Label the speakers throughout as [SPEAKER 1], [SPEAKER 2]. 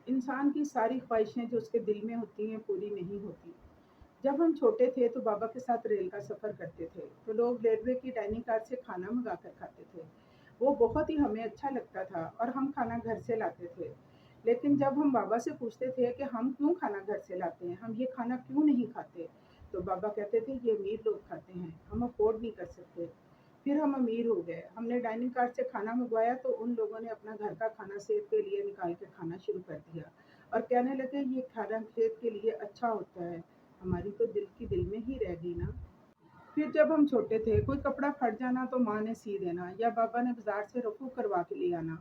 [SPEAKER 1] انسان کی ساری خواہشیں جو اس کے دل میں ہوتی ہیں پوری نہیں ہوتی۔ جب ہم چھوٹے تھے تو بابا کے ساتھ ریل کا سفر کرتے تھے تو لوگ ریلوے کی ڈائننگ کار سے کھانا منگا کر کھاتے تھے۔ وہ بہت ہی ہمیں اچھا لگتا تھا اور ہم کھانا گھر سے لاتے تھے۔ لیکن جب ہم بابا سے پوچھتے تھے کہ ہم کیوں کھانا گھر سے لاتے ہیں، ہم یہ کھانا کیوں نہیں کھاتے، تو بابا کہتے تھے یہ امیر لوگ کھاتے ہیں، ہم افورڈ نہیں کر سکتے۔ پھر ہم امیر ہو گئے، ہم نے ڈائننگ کار سے کھانا منگوایا تو ان لوگوں نے اپنا گھر کا کھانا صحت کے لیے نکال کے کھانا شروع کر دیا اور کہنے لگے یہ کھانا صحت کے لیے اچھا ہوتا ہے۔ ہماری تو دل کی دل میں ہی رہ گئی نا۔ پھر جب ہم چھوٹے تھے کوئی کپڑا پھٹ جانا تو ماں نے سی دینا یا بابا نے بازار سے رفو کروا کے لے آنا،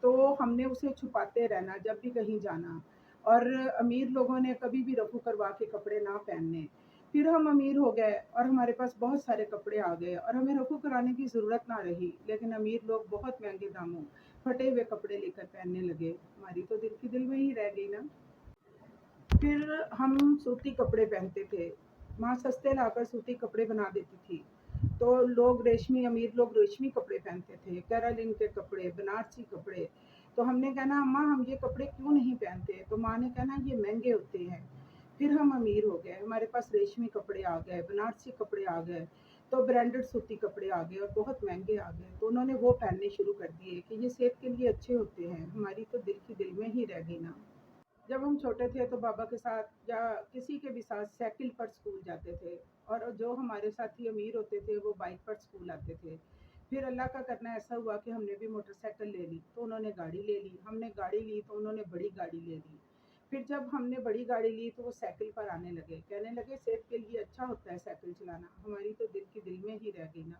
[SPEAKER 1] تو ہم نے اسے چھپاتے رہنا جب بھی کہیں جانا، اور امیر لوگوں نے کبھی بھی رفو کروا کے کپڑے نہ پہننے۔ پھر ہم امیر ہو گئے اور ہمارے پاس بہت سارے کپڑے آ گئے اور ہمیں رفو کرانے کی ضرورت نہ رہی، لیکن امیر لوگ بہت مہنگے داموں پھٹے ہوئے کپڑے لے کر پہننے لگے۔ ہماری تو دل کی دل میں ہی رہ گئی نا۔ پھر ہم سوتی کپڑے پہنتے تھے، ماں سستے لا کر سوتی کپڑے بنا دیتی تھی، تو امیر لوگ ریشمی کپڑے پہنتے تھے، کیرالین کے کپڑے، بنارسی کپڑے۔ تو ہم نے کہنا اماں ہم یہ کپڑے کیوں نہیں پہنتے، تو ماں نے کہنا یہ مہنگے ہوتے ہیں۔ پھر ہم امیر ہو گئے، ہمارے پاس ریشمی کپڑے آ گئے، بنارسی کپڑے آ گئے، تو برانڈڈ سوتی کپڑے آ گئے اور بہت مہنگے آ گئے، تو انہوں نے وہ پہننے شروع کر دیے کہ یہ صحت کے لیے اچھے ہوتے ہیں۔ ہماری تو دل کی دل میں ہی رہ گئی نا۔ جب ہم چھوٹے تھے تو بابا کے ساتھ یا کسی کے بھی ساتھ سائیکل پر اسکول جاتے تھے، اور جو ہمارے ساتھی امیر ہوتے تھے وہ بائک پر اسکول آتے تھے۔ پھر اللہ کا کرنا ایسا ہوا کہ ہم نے بھی موٹر سائیکل لے لی تو انہوں نے گاڑی لے لی، ہم نے گاڑی لی تو انہوں نے بڑی گاڑی لے لی۔ پھر جب ہم نے بڑی گاڑی لی تو وہ سائیکل پر آنے لگے، کہنے لگے صحت کے لیے اچھا ہوتا ہے سائیکل چلانا۔ ہماری تو دل کی دل میں ہی رہ گئی نا۔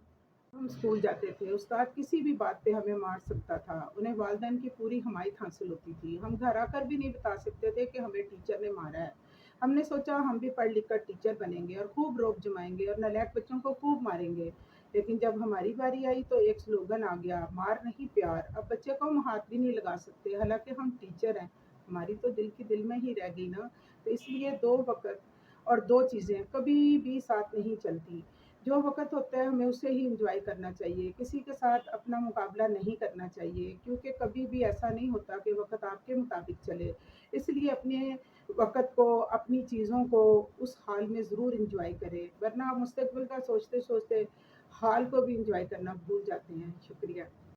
[SPEAKER 1] ہم اسکول جاتے تھے، استاد کسی بھی بات پہ ہمیں مار سکتا تھا، انہیں والدین کی پوری حمایت حاصل ہوتی تھی، ہم گھر آ کر بھی نہیں بتا سکتے تھے کہ ہمیں ٹیچر نے مارا ہے۔ ہم نے سوچا ہم بھی پڑھ لکھ کر ٹیچر بنیں گے اور خوب روب جمائیں گے اور نالیک بچوں کو خوب ماریں گے۔ لیکن جب ہماری باری آئی تو ایک سلوگن آ گیا، مار نہیں پیار۔ اب بچے کو ہم ہاتھ بھی نہیں لگا سکتے حالانکہ ہم ٹیچر ہیں۔ ہماری تو دل کی دل میں ہی رہ گئی نا۔ تو اس لیے دو وقت اور دو چیزیں کبھی بھی ساتھ نہیں چلتی۔ جو وقت ہوتا ہے ہمیں اسے ہی انجوائے کرنا چاہیے، کسی کے ساتھ اپنا مقابلہ نہیں کرنا چاہیے، کیونکہ کبھی بھی ایسا نہیں ہوتا کہ وقت آپ کے مطابق چلے۔ اس لیے اپنے وقت کو، اپنی چیزوں کو اس حال میں ضرور انجوائے کرے، ورنہ آپ مستقبل کا سوچتے سوچتے حال کو بھی انجوائے کرنا بھول جاتے ہیں۔ شکریہ۔